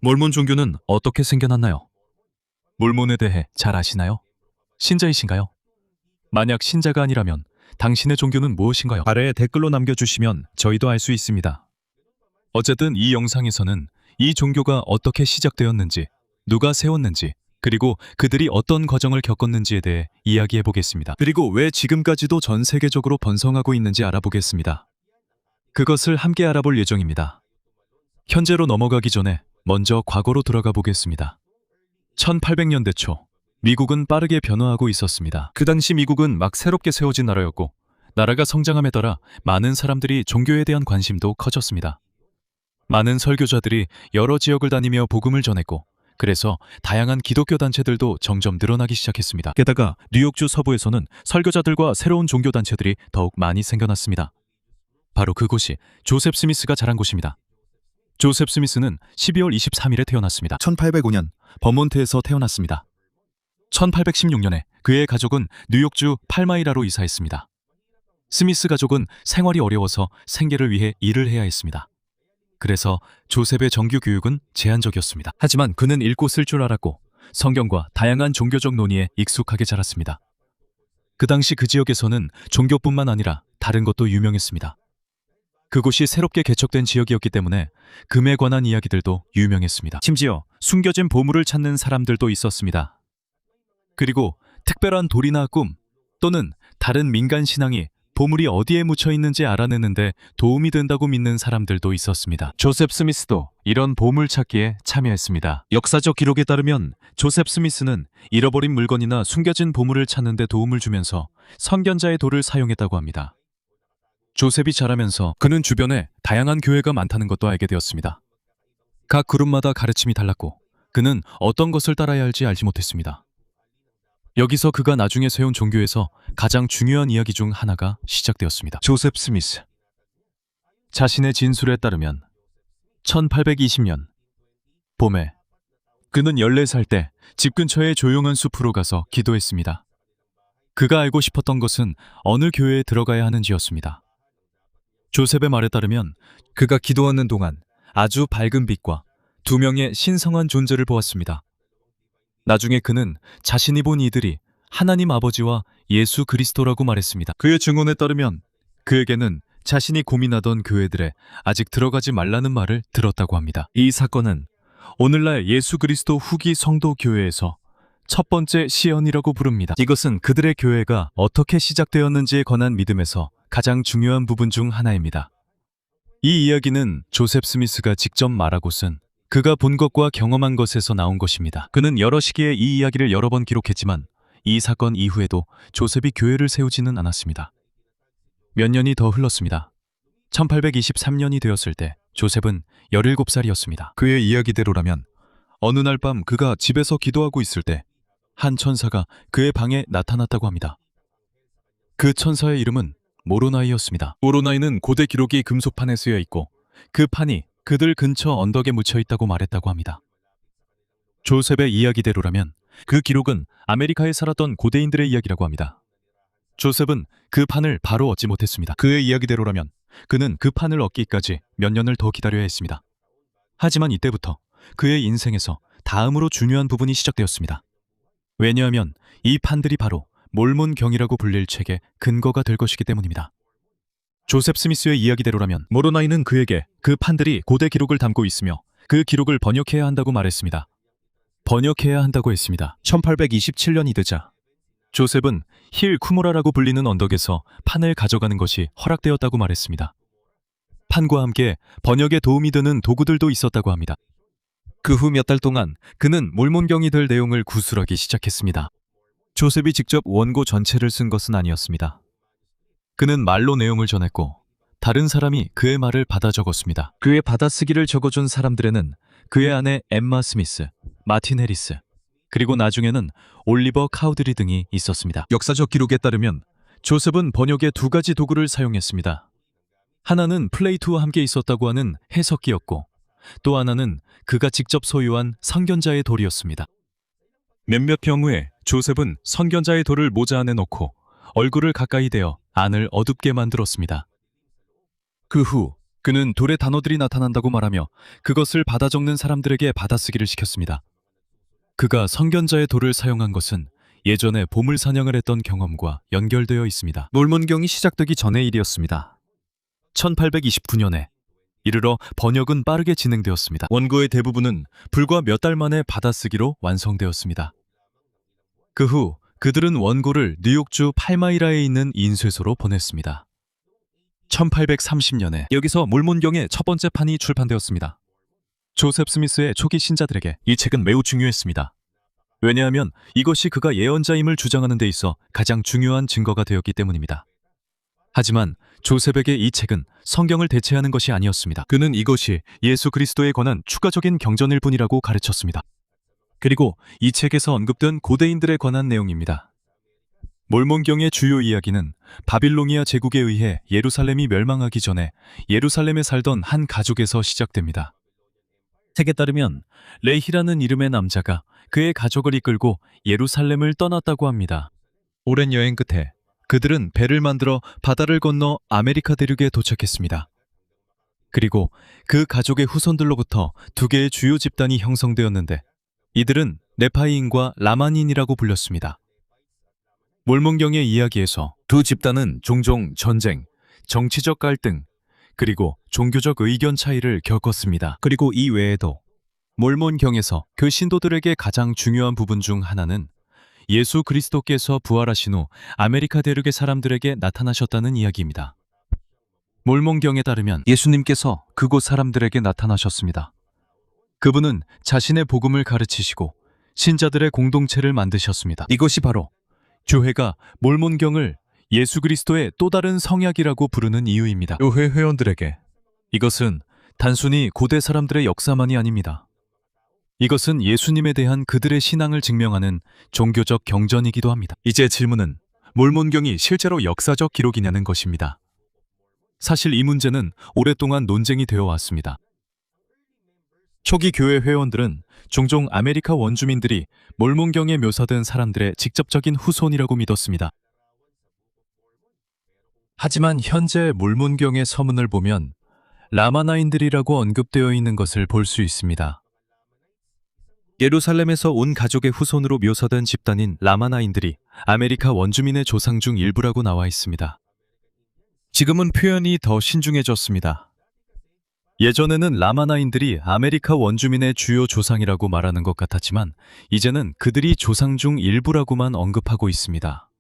몰몬 종교는 어떻게 생겨났나요? 몰몬에 대해 잘 아시나요? 신자이신가요? 만약 신자가 아니라면 당신의 종교는 무엇인가요? 아래에 댓글로 남겨주시면 저희도 알 수 있습니다. 어쨌든 이 영상에서는 이 종교가 어떻게 시작되었는지, 누가 세웠는지, 그리고 그들이 어떤 과정을 겪었는지에 대해 이야기해 보겠습니다. 그리고 왜 지금까지도 전 세계적으로 번성하고 있는지 알아보겠습니다. 그것을 함께 알아볼 예정입니다. 현재로 넘어가기 전에 먼저 과거로 돌아가 보겠습니다. 1800년대 초, 미국은 빠르게 변화하고 있었습니다. 그 당시 미국은 막 새롭게 세워진 나라였고, 나라가 성장함에 따라 많은 사람들이 종교에 대한 관심도 커졌습니다. 많은 설교자들이 여러 지역을 다니며 복음을 전했고, 그래서 다양한 기독교 단체들도 점점 늘어나기 시작했습니다. 게다가 뉴욕주 서부에서는 설교자들과 새로운 종교 단체들이 더욱 많이 생겨났습니다. 바로 그곳이 조셉 스미스가 자란 곳입니다. 조셉 스미스는 12월 23일에 태어났습니다. 1805년 버몬트에서 태어났습니다. 1816년에 그의 가족은 뉴욕주 팔마이라로 이사했습니다. 스미스 가족은 생활이 어려워서 생계를 위해 일을 해야 했습니다. 그래서 조셉의 정규 교육은 제한적이었습니다. 하지만 그는 읽고 쓸 줄 알았고 성경과 다양한 종교적 논의에 익숙하게 자랐습니다. 그 당시 그 지역에서는 종교뿐만 아니라 다른 것도 유명했습니다. 그곳이 새롭게 개척된 지역이었기 때문에 금에 관한 이야기들도 유명했습니다. 심지어 숨겨진 보물을 찾는 사람들도 있었습니다. 그리고 특별한 돌이나 꿈 또는 다른 민간 신앙이 보물이 어디에 묻혀 있는지 알아내는데 도움이 된다고 믿는 사람들도 있었습니다. 조셉 스미스도 이런 보물 찾기에 참여했습니다. 역사적 기록에 따르면 조셉 스미스는 잃어버린 물건이나 숨겨진 보물을 찾는 데 도움을 주면서 선견자의 돌을 사용했다고 합니다. 조셉이 자라면서 그는 주변에 다양한 교회가 많다는 것도 알게 되었습니다. 각 그룹마다 가르침이 달랐고 그는 어떤 것을 따라야 할지 알지 못했습니다. 여기서 그가 나중에 세운 종교에서 가장 중요한 이야기 중 하나가 시작되었습니다. 조셉 스미스. 자신의 진술에 따르면 1820년 봄에 그는 14살 때 집 근처의 조용한 숲으로 가서 기도했습니다. 그가 알고 싶었던 것은 어느 교회에 들어가야 하는지였습니다. 조셉의 말에 따르면 그가 기도하는 동안 아주 밝은 빛과 두 명의 신성한 존재를 보았습니다. 나중에 그는 자신이 본 이들이 하나님 아버지와 예수 그리스도라고 말했습니다. 그의 증언에 따르면 그에게는 자신이 고민하던 교회들에 아직 들어가지 말라는 말을 들었다고 합니다. 이 사건은 오늘날 예수 그리스도 후기 성도 교회에서 첫 번째 시연이라고 부릅니다. 이것은 그들의 교회가 어떻게 시작되었는지에 관한 믿음에서 가장 중요한 부분 중 하나입니다. 이 이야기는 조셉 스미스가 직접 말하고 쓴 그가 본 것과 경험한 것에서 나온 것입니다. 그는 여러 시기에 이 이야기를 여러 번 기록했지만 이 사건 이후에도 조셉이 교회를 세우지는 않았습니다. 몇 년이 더 흘렀습니다. 1823년이 되었을 때 조셉은 17살이었습니다. 그의 이야기대로라면 어느 날 밤 그가 집에서 기도하고 있을 때 한 천사가 그의 방에 나타났다고 합니다. 그 천사의 이름은 모로나이였습니다. 모로나이는 고대 기록이 금속판에 쓰여 있고 그 판이 그들 근처 언덕에 묻혀 있다고 말했다고 합니다. 조셉의 이야기대로라면 그 기록은 아메리카에 살았던 고대인들의 이야기라고 합니다. 조셉은 그 판을 바로 얻지 못했습니다. 그의 이야기대로라면 그는 그 판을 얻기까지 몇 년을 더 기다려야 했습니다. 하지만 이때부터 그의 인생에서 다음으로 중요한 부분이 시작되었습니다. 왜냐하면 이 판들이 바로 몰몬경이라고 불릴 책의 근거가 될 것이기 때문입니다. 조셉 스미스의 이야기대로라면 모로나이는 그에게 그 판들이 고대 기록을 담고 있으며 그 기록을 번역해야 한다고 말했습니다. 번역해야 한다고 했습니다. 1827년이 되자 조셉은 힐 쿠모라라고 불리는 언덕에서 판을 가져가는 것이 허락되었다고 말했습니다. 판과 함께 번역에 도움이 되는 도구들도 있었다고 합니다. 그 후 몇 달 동안 그는 몰몬경이 될 내용을 구술하기 시작했습니다. 조셉이 직접 원고 전체를 쓴 것은 아니었습니다. 그는 말로 내용을 전했고 다른 사람이 그의 말을 받아 적었습니다. 그의 받아쓰기를 적어준 사람들에는 그의 아내 엠마 스미스, 마틴 해리스, 그리고 나중에는 올리버 카우드리 등이 있었습니다. 역사적 기록에 따르면 조셉은 번역에 두 가지 도구를 사용했습니다. 하나는 플레이트와 함께 있었다고 하는 해석기였고 또 하나는 그가 직접 소유한 선견자의 돌이었습니다. 몇몇 경우에 조셉은 선견자의 돌을 모자 안에 넣고 얼굴을 가까이 대어 안을 어둡게 만들었습니다. 그 후 그는 돌에 단어들이 나타난다고 말하며 그것을 받아 적는 사람들에게 받아쓰기를 시켰습니다. 그가 성견자의 돌을 사용한 것은 예전에 보물 사냥을 했던 경험과 연결되어 있습니다. 몰몬경이 시작되기 전의 일이었습니다. 1829년에 이르러 번역은 빠르게 진행되었습니다. 원고의 대부분은 불과 몇 달 만에 받아쓰기로 완성되었습니다. 그 후 그들은 원고를 뉴욕주 팔마이라에 있는 인쇄소로 보냈습니다. 1830년에 여기서 몰몬경의 첫 번째 판이 출판되었습니다. 조셉 스미스의 초기 신자들에게 이 책은 매우 중요했습니다. 왜냐하면 이것이 그가 예언자임을 주장하는 데 있어 가장 중요한 증거가 되었기 때문입니다. 하지만 조셉에게 이 책은 성경을 대체하는 것이 아니었습니다. 그는 이것이 예수 그리스도에 관한 추가적인 경전일 뿐이라고 가르쳤습니다. 그리고 이 책에서 언급된 고대인들에 관한 내용입니다. 몰몬경의 주요 이야기는 바빌로니아 제국에 의해 예루살렘이 멸망하기 전에 예루살렘에 살던 한 가족에서 시작됩니다. 책에 따르면 레히라는 이름의 남자가 그의 가족을 이끌고 예루살렘을 떠났다고 합니다. 오랜 여행 끝에 그들은 배를 만들어 바다를 건너 아메리카 대륙에 도착했습니다. 그리고 그 가족의 후손들로부터 두 개의 주요 집단이 형성되었는데 이들은 네파이인과 라마닌이라고 불렸습니다. 몰몬경의 이야기에서 두 집단은 종종 전쟁, 정치적 갈등, 그리고 종교적 의견 차이를 겪었습니다. 그리고 이 외에도 몰몬경에서 그 신도들에게 가장 중요한 부분 중 하나는 예수 그리스도께서 부활하신 후 아메리카 대륙의 사람들에게 나타나셨다는 이야기입니다. 몰몬경에 따르면 예수님께서 그곳 사람들에게 나타나셨습니다. 그분은 자신의 복음을 가르치시고 신자들의 공동체를 만드셨습니다. 이것이 바로 교회가 몰몬경을 예수 그리스도의 또 다른 성약이라고 부르는 이유입니다. 교회 회원들에게 이것은 단순히 고대 사람들의 역사만이 아닙니다. 이것은 예수님에 대한 그들의 신앙을 증명하는 종교적 경전이기도 합니다. 이제 질문은 몰몬경이 실제로 역사적 기록이냐는 것입니다. 사실 이 문제는 오랫동안 논쟁이 되어 왔습니다. 초기 교회 회원들은 종종 아메리카 원주민들이 몰몬경에 묘사된 사람들의 직접적인 후손이라고 믿었습니다. 하지만 현재 몰몬경의 서문을 보면 라마나인들이라고 언급되어 있는 것을 볼 수 있습니다. 예루살렘에서 온 가족의 후손으로 묘사된 집단인 라마나인들이 아메리카 원주민의 조상 중 일부라고 나와 있습니다. 지금은 표현이 더 신중해졌습니다. 예전에는 라마나인들이 아메리카 원주민의 주요 조상이라고 말하는 것 같았지만 이제는 그들이 조상 중 일부라고만 언급하고 있습니다.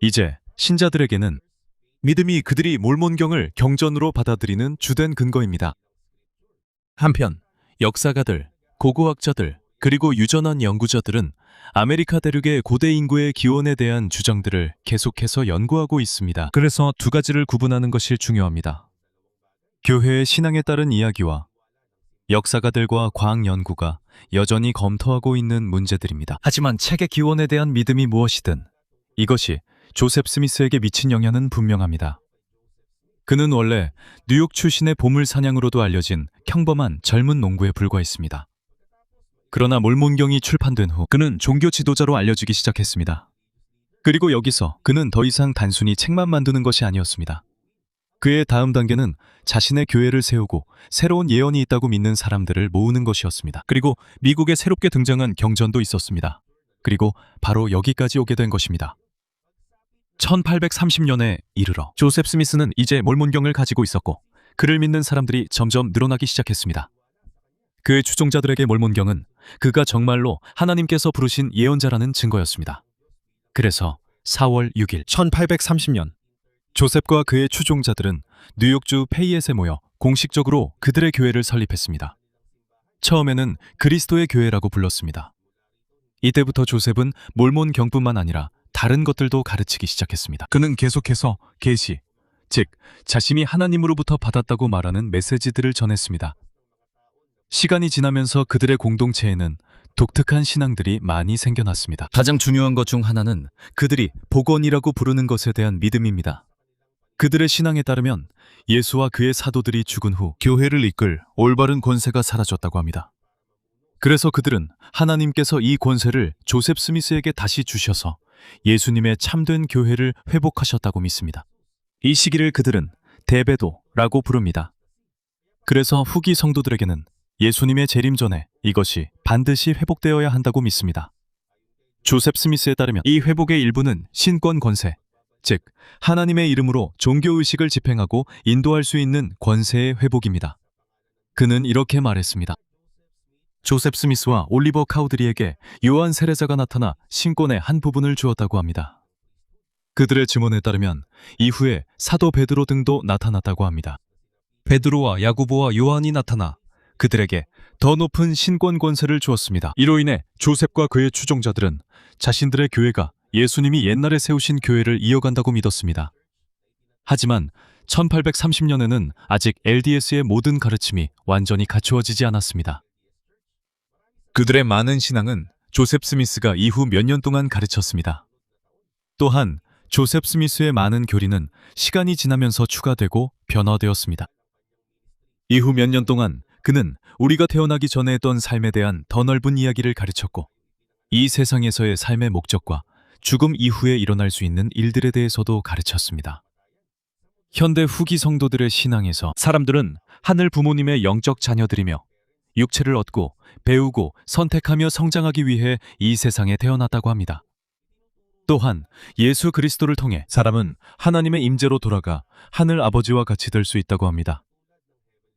이제 신자들에게는 믿음이 그들이 몰몬경을 경전으로 받아들이는 주된 근거입니다. 한편 역사가들, 고고학자들, 그리고 유전학 연구자들은 아메리카 대륙의 고대 인구의 기원에 대한 주장들을 계속해서 연구하고 있습니다. 그래서 두 가지를 구분하는 것이 중요합니다. 교회의 신앙에 따른 이야기와 역사가들과 과학 연구가 여전히 검토하고 있는 문제들입니다. 하지만 책의 기원에 대한 믿음이 무엇이든 이것이 조셉 스미스에게 미친 영향은 분명합니다. 그는 원래 뉴욕 출신의 보물 사냥으로도 알려진 평범한 젊은 농부에 불과했습니다. 그러나 몰몬경이 출판된 후 그는 종교 지도자로 알려지기 시작했습니다. 그리고 여기서 그는 더 이상 단순히 책만 만드는 것이 아니었습니다. 그의 다음 단계는 자신의 교회를 세우고 새로운 예언이 있다고 믿는 사람들을 모으는 것이었습니다. 그리고 미국에 새롭게 등장한 경전도 있었습니다. 그리고 바로 여기까지 오게 된 것입니다. 1830년에 이르러 조셉 스미스는 이제 몰몬경을 가지고 있었고 그를 믿는 사람들이 점점 늘어나기 시작했습니다. 그의 추종자들에게 몰몬경은 그가 정말로 하나님께서 부르신 예언자라는 증거였습니다. 그래서 4월 6일 1830년 조셉과 그의 추종자들은 뉴욕주 페이앳에 모여 공식적으로 그들의 교회를 설립했습니다. 처음에는 그리스도의 교회라고 불렀습니다. 이때부터 조셉은 몰몬경뿐만 아니라 다른 것들도 가르치기 시작했습니다. 그는 계속해서 계시, 즉 자신이 하나님으로부터 받았다고 말하는 메시지들을 전했습니다. 시간이 지나면서 그들의 공동체에는 독특한 신앙들이 많이 생겨났습니다. 가장 중요한 것 중 하나는 그들이 복원이라고 부르는 것에 대한 믿음입니다. 그들의 신앙에 따르면 예수와 그의 사도들이 죽은 후 교회를 이끌 올바른 권세가 사라졌다고 합니다. 그래서 그들은 하나님께서 이 권세를 조셉 스미스에게 다시 주셔서 예수님의 참된 교회를 회복하셨다고 믿습니다. 이 시기를 그들은 대배도라고 부릅니다. 그래서 후기 성도들에게는 예수님의 재림 전에 이것이 반드시 회복되어야 한다고 믿습니다. 조셉 스미스에 따르면 이 회복의 일부는 신권 권세, 즉 하나님의 이름으로 종교의식을 집행하고 인도할 수 있는 권세의 회복입니다. 그는 이렇게 말했습니다. 조셉 스미스와 올리버 카우드리에게 요한 세례자가 나타나 신권의 한 부분을 주었다고 합니다. 그들의 증언에 따르면 이후에 사도 베드로 등도 나타났다고 합니다. 베드로와 야고보와 요한이 나타나 그들에게 더 높은 신권 권세를 주었습니다. 이로 인해 조셉과 그의 추종자들은 자신들의 교회가 예수님이 옛날에 세우신 교회를 이어간다고 믿었습니다. 하지만 1830년에는 아직 LDS의 모든 가르침이 완전히 갖추어지지 않았습니다. 그들의 많은 신앙은 조셉 스미스가 이후 몇 년 동안 가르쳤습니다. 또한 조셉 스미스의 많은 교리는 시간이 지나면서 추가되고 변화되었습니다. 이후 몇 년 동안 그는 우리가 태어나기 전에 했던 삶에 대한 더 넓은 이야기를 가르쳤고 이 세상에서의 삶의 목적과 죽음 이후에 일어날 수 있는 일들에 대해서도 가르쳤습니다. 현대 후기 성도들의 신앙에서 사람들은 하늘 부모님의 영적 자녀들이며 육체를 얻고 배우고 선택하며 성장하기 위해 이 세상에 태어났다고 합니다. 또한 예수 그리스도를 통해 사람은 하나님의 임재로 돌아가 하늘 아버지와 같이 될 수 있다고 합니다.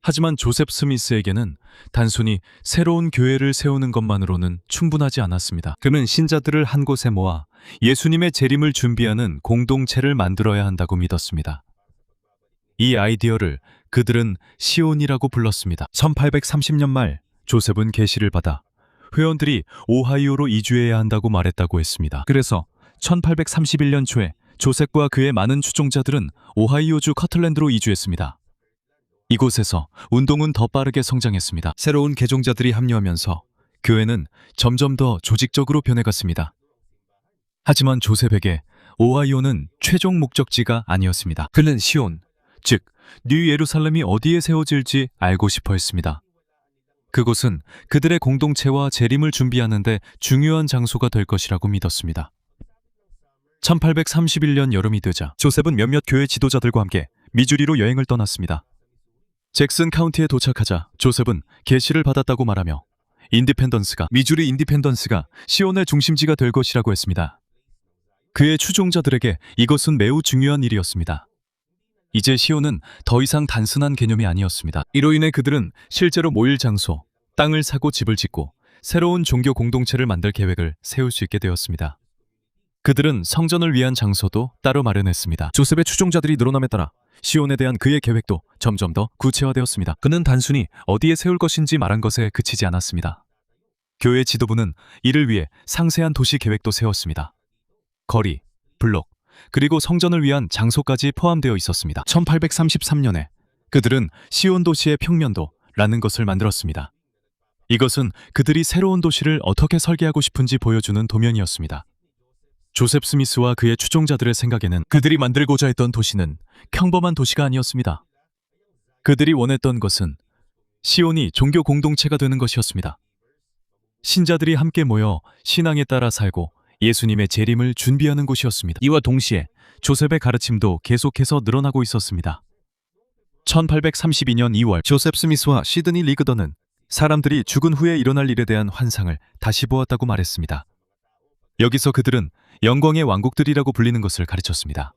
하지만 조셉 스미스에게는 단순히 새로운 교회를 세우는 것만으로는 충분하지 않았습니다. 그는 신자들을 한 곳에 모아 예수님의 재림을 준비하는 공동체를 만들어야 한다고 믿었습니다. 이 아이디어를 그들은 시온이라고 불렀습니다. 1830년 말 조셉은 계시를 받아 회원들이 오하이오로 이주해야 한다고 말했다고 했습니다. 그래서 1831년 초에 조셉과 그의 많은 추종자들은 오하이오주 커틀랜드로 이주했습니다. 이곳에서 운동은 더 빠르게 성장했습니다. 새로운 개종자들이 합류하면서 교회는 점점 더 조직적으로 변해갔습니다. 하지만 조셉에게 오하이오는 최종 목적지가 아니었습니다. 그는 시온, 즉 뉴 예루살렘이 어디에 세워질지 알고 싶어 했습니다. 그곳은 그들의 공동체와 재림을 준비하는 데 중요한 장소가 될 것이라고 믿었습니다. 1831년 여름이 되자 조셉은 몇몇 교회 지도자들과 함께 미주리로 여행을 떠났습니다. 잭슨 카운티에 도착하자 조셉은 계시를 받았다고 말하며 미주리 인디펜던스가 시온의 중심지가 될 것이라고 했습니다. 그의 추종자들에게 이것은 매우 중요한 일이었습니다. 이제 시온은 더 이상 단순한 개념이 아니었습니다. 이로 인해 그들은 실제로 모일 장소, 땅을 사고 집을 짓고 새로운 종교 공동체를 만들 계획을 세울 수 있게 되었습니다. 그들은 성전을 위한 장소도 따로 마련했습니다. 조셉의 추종자들이 늘어남에 따라 시온에 대한 그의 계획도 점점 더 구체화되었습니다. 그는 단순히 어디에 세울 것인지 말한 것에 그치지 않았습니다. 교회 지도부는 이를 위해 상세한 도시 계획도 세웠습니다. 거리, 블록, 그리고 성전을 위한 장소까지 포함되어 있었습니다. 1833년에 그들은 시온 도시의 평면도라는 것을 만들었습니다. 이것은 그들이 새로운 도시를 어떻게 설계하고 싶은지 보여주는 도면이었습니다. 조셉 스미스와 그의 추종자들의 생각에는 그들이 만들고자 했던 도시는 평범한 도시가 아니었습니다. 그들이 원했던 것은 시온이 종교 공동체가 되는 것이었습니다. 신자들이 함께 모여 신앙에 따라 살고 예수님의 재림을 준비하는 곳이었습니다. 이와 동시에 조셉의 가르침도 계속해서 늘어나고 있었습니다. 1832년 2월 조셉 스미스와 시드니 리그던은 사람들이 죽은 후에 일어날 일에 대한 환상을 다시 보았다고 말했습니다. 여기서 그들은 영광의 왕국들이라고 불리는 것을 가르쳤습니다.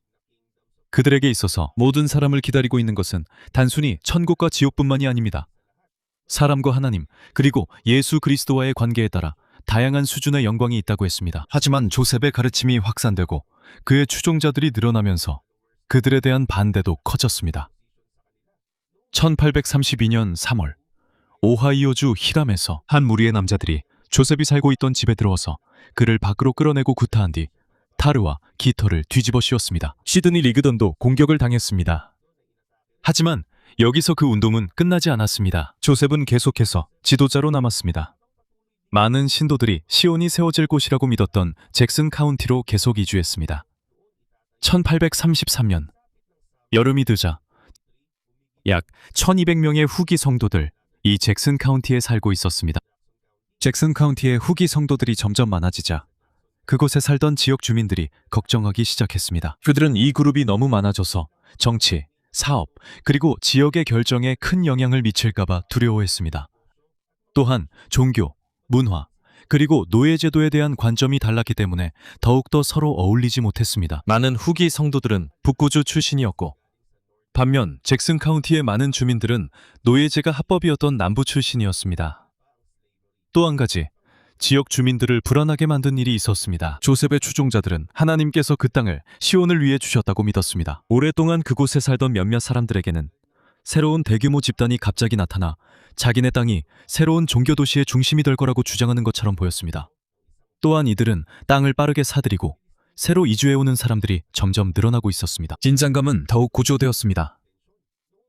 그들에게 있어서 모든 사람을 기다리고 있는 것은 단순히 천국과 지옥뿐만이 아닙니다. 사람과 하나님, 그리고 예수 그리스도와의 관계에 따라 다양한 수준의 영광이 있다고 했습니다. 하지만 조셉의 가르침이 확산되고 그의 추종자들이 늘어나면서 그들에 대한 반대도 커졌습니다. 1832년 3월 오하이오주 히람에서 한 무리의 남자들이 조셉이 살고 있던 집에 들어와서 그를 밖으로 끌어내고 구타한 뒤 타르와 기터를 뒤집어 씌웠습니다. 시드니 리그던도 공격을 당했습니다. 하지만 여기서 그 운동은 끝나지 않았습니다. 조셉은 계속해서 지도자로 남았습니다. 많은 신도들이 시온이 세워질 곳이라고 믿었던 잭슨 카운티로 계속 이주했습니다. 1833년 여름이 되자 약 1200명의 후기 성도들 이 잭슨 카운티에 살고 있었습니다. 잭슨 카운티의 후기 성도들이 점점 많아지자 그곳에 살던 지역 주민들이 걱정하기 시작했습니다. 그들은 이 그룹이 너무 많아져서 정치, 사업, 그리고 지역의 결정에 큰 영향을 미칠까봐 두려워했습니다. 또한 종교, 문화, 그리고 노예제도에 대한 관점이 달랐기 때문에 더욱더 서로 어울리지 못했습니다. 많은 후기 성도들은 북구주 출신이었고, 반면 잭슨 카운티의 많은 주민들은 노예제가 합법이었던 남부 출신이었습니다. 또 한 가지, 지역 주민들을 불안하게 만든 일이 있었습니다. 조셉의 추종자들은 하나님께서 그 땅을 시온을 위해 주셨다고 믿었습니다. 오랫동안 그곳에 살던 몇몇 사람들에게는 새로운 대규모 집단이 갑자기 나타나 자기네 땅이 새로운 종교 도시의 중심이 될 거라고 주장하는 것처럼 보였습니다. 또한 이들은 땅을 빠르게 사들이고 새로 이주해오는 사람들이 점점 늘어나고 있었습니다. 긴장감은 더욱 고조되었습니다.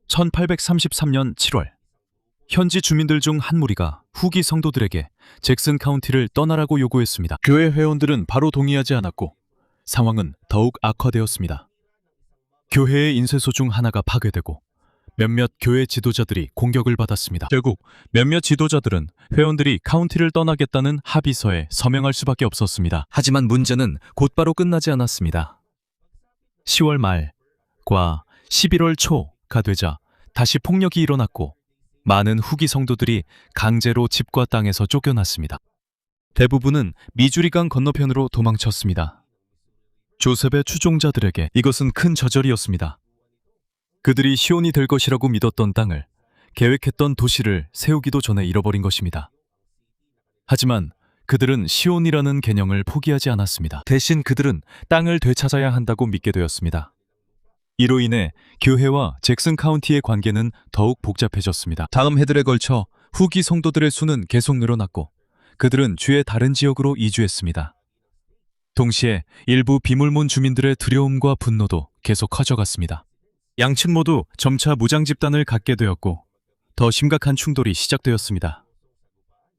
1833년 7월, 현지 주민들 중 한 무리가 후기 성도들에게 잭슨 카운티를 떠나라고 요구했습니다. 교회 회원들은 바로 동의하지 않았고 상황은 더욱 악화되었습니다. 교회의 인쇄소 중 하나가 파괴되고 몇몇 교회 지도자들이 공격을 받았습니다. 결국 몇몇 지도자들은 회원들이 카운티를 떠나겠다는 합의서에 서명할 수밖에 없었습니다. 하지만 문제는 곧바로 끝나지 않았습니다. 10월 말과 11월 초가 되자 다시 폭력이 일어났고 많은 후기 성도들이 강제로 집과 땅에서 쫓겨났습니다. 대부분은 미주리강 건너편으로 도망쳤습니다. 조셉의 추종자들에게 이것은 큰 저절이었습니다. 그들이 시온이 될 것이라고 믿었던 땅을, 계획했던 도시를 세우기도 전에 잃어버린 것입니다. 하지만 그들은 시온이라는 개념을 포기하지 않았습니다. 대신 그들은 땅을 되찾아야 한다고 믿게 되었습니다. 이로 인해 교회와 잭슨 카운티의 관계는 더욱 복잡해졌습니다. 다음 해들에 걸쳐 후기 성도들의 수는 계속 늘어났고 그들은 주의 다른 지역으로 이주했습니다. 동시에 일부 비물몬 주민들의 두려움과 분노도 계속 커져갔습니다. 양측 모두 점차 무장 집단을 갖게 되었고 더 심각한 충돌이 시작되었습니다.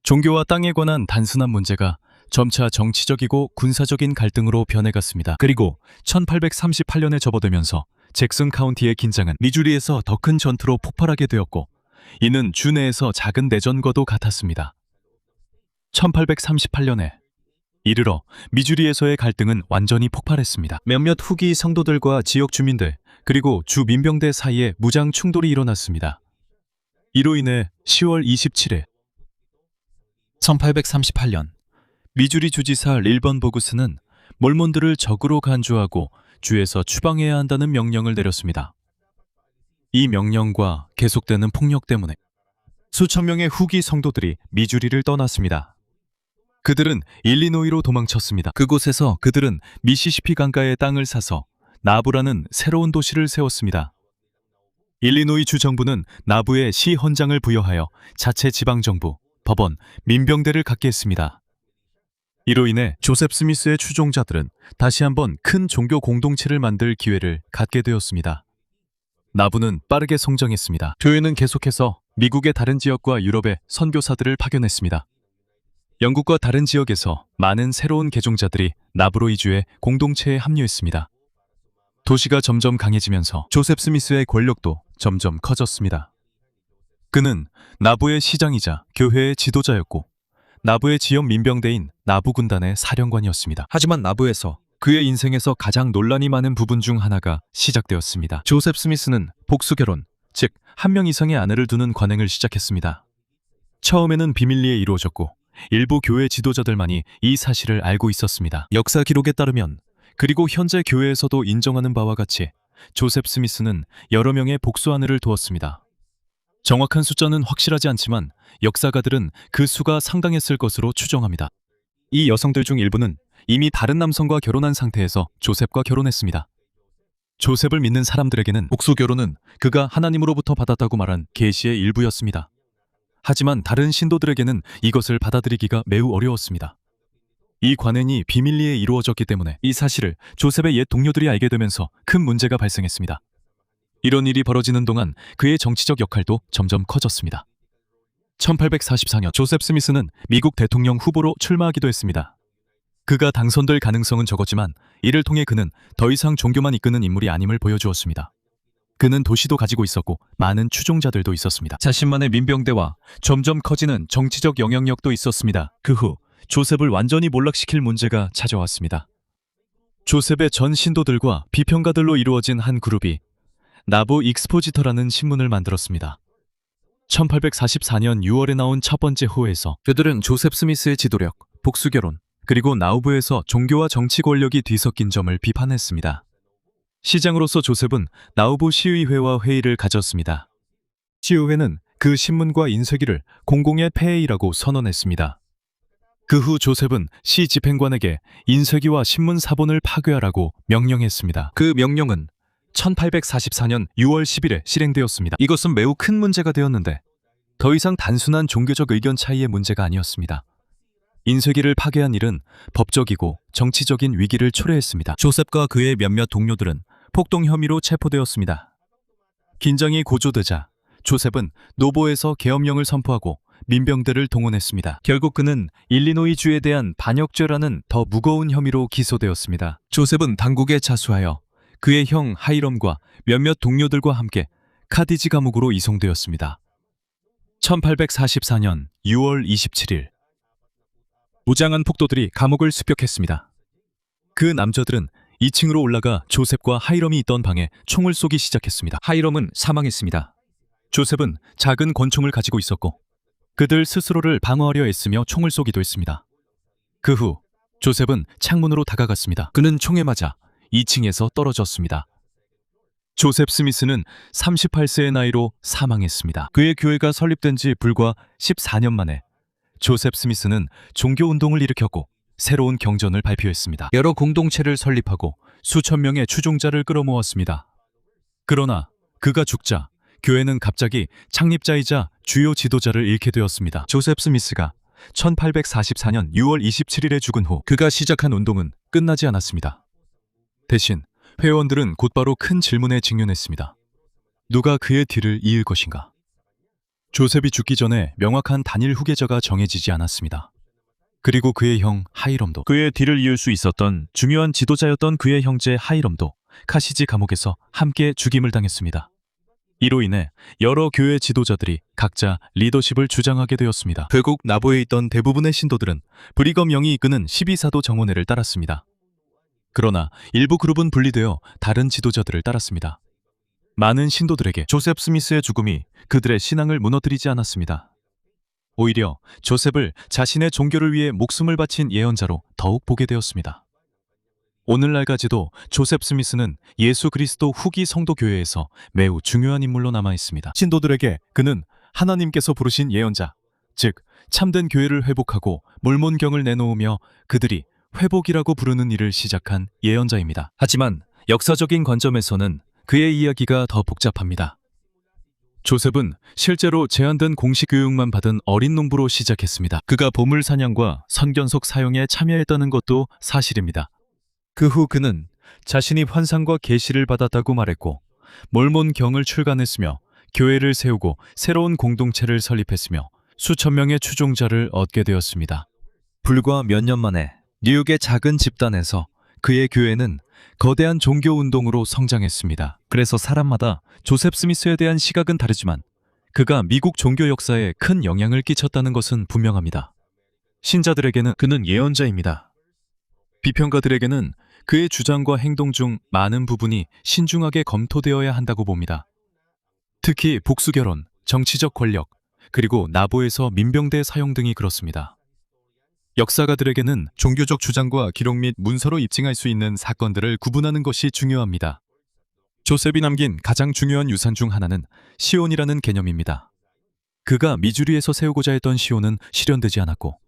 종교와 땅에 관한 단순한 문제가 점차 정치적이고 군사적인 갈등으로 변해갔습니다. 그리고 1838년에 접어들면서 잭슨 카운티의 긴장은 미주리에서 더 큰 전투로 폭발하게 되었고 이는 주 내에서 작은 내전과도 같았습니다. 1838년에 이르러 미주리에서의 갈등은 완전히 폭발했습니다. 몇몇 후기 성도들과 지역 주민들 그리고 주 민병대 사이에 무장 충돌이 일어났습니다. 이로 인해 10월 27일 1838년 미주리 주지사 릴번 보구스는 몰몬들을 적으로 간주하고 주에서 추방해야 한다는 명령을 내렸습니다. 이 명령과 계속되는 폭력 때문에 수천 명의 후기 성도들이 미주리를 떠났습니다. 그들은 일리노이로 도망쳤습니다. 그곳에서 그들은 미시시피 강가의 땅을 사서 나부라는 새로운 도시를 세웠습니다. 일리노이 주 정부는 나부에 시 헌장을 부여하여 자체 지방정부, 법원, 민병대를 갖게 했습니다. 이로 인해 조셉 스미스의 추종자들은 다시 한번 큰 종교 공동체를 만들 기회를 갖게 되었습니다. 나부는 빠르게 성장했습니다. 교회는 계속해서 미국의 다른 지역과 유럽에 선교사들을 파견했습니다. 영국과 다른 지역에서 많은 새로운 개종자들이 나부로 이주해 공동체에 합류했습니다. 도시가 점점 강해지면서 조셉 스미스의 권력도 점점 커졌습니다. 그는 나부의 시장이자 교회의 지도자였고 나부의 지역 민병대인 나부 군단의 사령관이었습니다. 하지만 나부에서 그의 인생에서 가장 논란이 많은 부분 중 하나가 시작되었습니다. 조셉 스미스는 복수 결혼, 즉 한 명 이상의 아내를 두는 관행을 시작했습니다. 처음에는 비밀리에 이루어졌고 일부 교회 지도자들만이 이 사실을 알고 있었습니다. 역사 기록에 따르면 그리고 현재 교회에서도 인정하는 바와 같이 조셉 스미스는 여러 명의 복수 아내를 두었습니다. 정확한 숫자는 확실하지 않지만 역사가들은 그 수가 상당했을 것으로 추정합니다. 이 여성들 중 일부는 이미 다른 남성과 결혼한 상태에서 조셉과 결혼했습니다. 조셉을 믿는 사람들에게는 복수 결혼은 그가 하나님으로부터 받았다고 말한 계시의 일부였습니다. 하지만 다른 신도들에게는 이것을 받아들이기가 매우 어려웠습니다. 이 관행이 비밀리에 이루어졌기 때문에 이 사실을 조셉의 옛 동료들이 알게 되면서 큰 문제가 발생했습니다. 이런 일이 벌어지는 동안 그의 정치적 역할도 점점 커졌습니다. 1844년 조셉 스미스는 미국 대통령 후보로 출마하기도 했습니다. 그가 당선될 가능성은 적었지만 이를 통해 그는 더 이상 종교만 이끄는 인물이 아님을 보여주었습니다. 그는 도시도 가지고 있었고 많은 추종자들도 있었습니다. 자신만의 민병대와 점점 커지는 정치적 영향력도 있었습니다. 그 후 조셉을 완전히 몰락시킬 문제가 찾아왔습니다. 조셉의 전 신도들과 비평가들로 이루어진 한 그룹이 나보 익스포지터라는 신문을 만들었습니다. 1844년 6월에 나온 첫 번째 호에서 그들은 조셉 스미스의 지도력, 복수결혼, 그리고 나우부에서 종교와 정치 권력이 뒤섞인 점을 비판했습니다. 시장으로서 조셉은 나우부 시의회와 회의를 가졌습니다. 시의회는 그 신문과 인쇄기를 공공의 폐해이라고 선언했습니다. 그 후 조셉은 시 집행관에게 인쇄기와 신문 사본을 파괴하라고 명령했습니다. 그 명령은 1844년 6월 10일에 실행되었습니다. 이것은 매우 큰 문제가 되었는데 더 이상 단순한 종교적 의견 차이의 문제가 아니었습니다. 인쇄기를 파괴한 일은 법적이고 정치적인 위기를 초래했습니다. 조셉과 그의 몇몇 동료들은 폭동 혐의로 체포되었습니다. 긴장이 고조되자 조셉은 노보에서 계엄령을 선포하고 민병대를 동원했습니다. 결국 그는 일리노이주에 대한 반역죄라는 더 무거운 혐의로 기소되었습니다. 조셉은 당국에 자수하여 그의 형 하이럼과 몇몇 동료들과 함께 카디지 감옥으로 이송되었습니다. 1844년 6월 27일 무장한 폭도들이 감옥을 습격했습니다. 그 남자들은 2층으로 올라가 조셉과 하이럼이 있던 방에 총을 쏘기 시작했습니다. 하이럼은 사망했습니다. 조셉은 작은 권총을 가지고 있었고 그들 스스로를 방어하려 애쓰며 총을 쏘기도 했습니다. 그 후 조셉은 창문으로 다가갔습니다. 그는 총에 맞아 2층에서 떨어졌습니다. 조셉 스미스는 38세의 나이로 사망했습니다. 그의 교회가 설립된 지 불과 14년 만에 조셉 스미스는 종교운동을 일으켰고 새로운 경전을 발표했습니다. 여러 공동체를 설립하고 수천 명의 추종자를 끌어모았습니다. 그러나 그가 죽자 교회는 갑자기 창립자이자 주요 지도자를 잃게 되었습니다. 조셉 스미스가 1844년 6월 27일에 죽은 후 그가 시작한 운동은 끝나지 않았습니다. 대신 회원들은 곧바로 큰 질문에 직면했습니다. 누가 그의 뒤를 이을 것인가? 조셉이 죽기 전에 명확한 단일 후계자가 정해지지 않았습니다. 그리고 그의 형 하이럼도, 그의 뒤를 이을 수 있었던 중요한 지도자였던 그의 형제 하이럼도 카시지 감옥에서 함께 죽임을 당했습니다. 이로 인해 여러 교회 지도자들이 각자 리더십을 주장하게 되었습니다. 결국 나보에 있던 대부분의 신도들은 브리검 영이 이끄는 12사도 정원회를 따랐습니다. 그러나 일부 그룹은 분리되어 다른 지도자들을 따랐습니다. 많은 신도들에게 조셉 스미스의 죽음이 그들의 신앙을 무너뜨리지 않았습니다. 오히려 조셉을 자신의 종교를 위해 목숨을 바친 예언자로 더욱 보게 되었습니다. 오늘날까지도 조셉 스미스는 예수 그리스도 후기 성도교회에서 매우 중요한 인물로 남아 있습니다. 신도들에게 그는 하나님께서 부르신 예언자, 즉 참된 교회를 회복하고 몰몬경을 내놓으며 그들이 회복이라고 부르는 일을 시작한 예언자입니다. 하지만 역사적인 관점에서는 그의 이야기가 더 복잡합니다. 조셉은 실제로 제한된 공식 교육만 받은 어린 농부로 시작했습니다. 그가 보물 사냥과 선견석 사용에 참여했다는 것도 사실입니다. 그 후 그는 자신이 환상과 계시를 받았다고 말했고 몰몬경을 출간했으며 교회를 세우고 새로운 공동체를 설립했으며 수천 명의 추종자를 얻게 되었습니다. 불과 몇 년 만에 뉴욕의 작은 집단에서 그의 교회는 거대한 종교운동으로 성장했습니다. 그래서 사람마다 조셉 스미스에 대한 시각은 다르지만 그가 미국 종교 역사에 큰 영향을 끼쳤다는 것은 분명합니다. 신자들에게는 그는 예언자입니다. 비평가들에게는 그의 주장과 행동 중 많은 부분이 신중하게 검토되어야 한다고 봅니다. 특히 복수결혼, 정치적 권력, 그리고 나보에서 민병대 사용 등이 그렇습니다. 역사가들에게는 종교적 주장과 기록 및 문서로 입증할 수 있는 사건들을 구분하는 것이 중요합니다. 조셉이 남긴 가장 중요한 유산 중 하나는 시온이라는 개념입니다. 그가 미주리에서 세우고자 했던 시온은 실현되지 않았고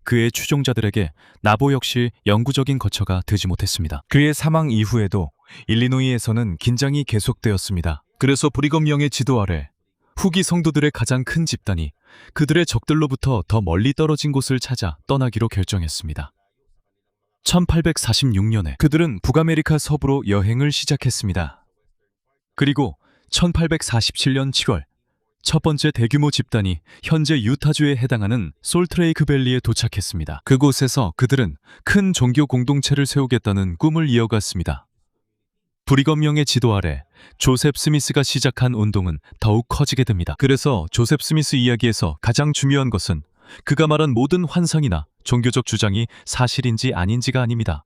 그의 추종자들에게 나보 역시 영구적인 거처가 되지 못했습니다. 그의 사망 이후에도 일리노이에서는 긴장이 계속되었습니다. 그래서 브리검 영의 지도 아래 후기 성도들의 가장 큰 집단이 그들의 적들로부터 더 멀리 떨어진 곳을 찾아 떠나기로 결정했습니다. 1846년에 그들은 북아메리카 서부로 여행을 시작했습니다. 그리고 1847년 7월 첫 번째 대규모 집단이 현재 유타주에 해당하는 솔트레이크 밸리에 도착했습니다. 그곳에서 그들은 큰 종교 공동체를 세우겠다는 꿈을 이어갔습니다. 브리검령의 지도 아래 조셉 스미스가 시작한 운동은 더욱 커지게 됩니다. 그래서 조셉 스미스 이야기에서 가장 중요한 것은 그가 말한 모든 환상이나 종교적 주장이 사실인지 아닌지가 아닙니다.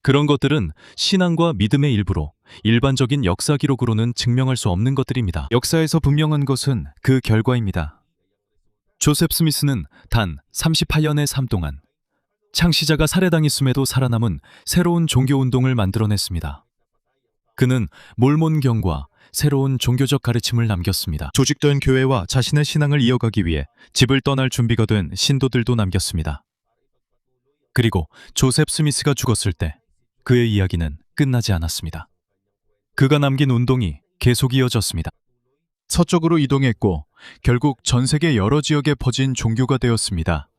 그런 것들은 신앙과 믿음의 일부로 일반적인 역사 기록으로는 증명할 수 없는 것들입니다. 역사에서 분명한 것은 그 결과입니다. 조셉 스미스는 단 38년의 삶 동안 창시자가 살해당했음에도 살아남은 새로운 종교운동을 만들어냈습니다. 그는 몰몬경과 새로운 종교적 가르침을 남겼습니다. 조직된 교회와 자신의 신앙을 이어가기 위해 집을 떠날 준비가 된 신도들도 남겼습니다. 그리고 조셉 스미스가 죽었을 때 그의 이야기는 끝나지 않았습니다. 그가 남긴 운동이 계속 이어졌습니다. 서쪽으로 이동했고 결국 전 세계 여러 지역에 퍼진 종교가 되었습니다.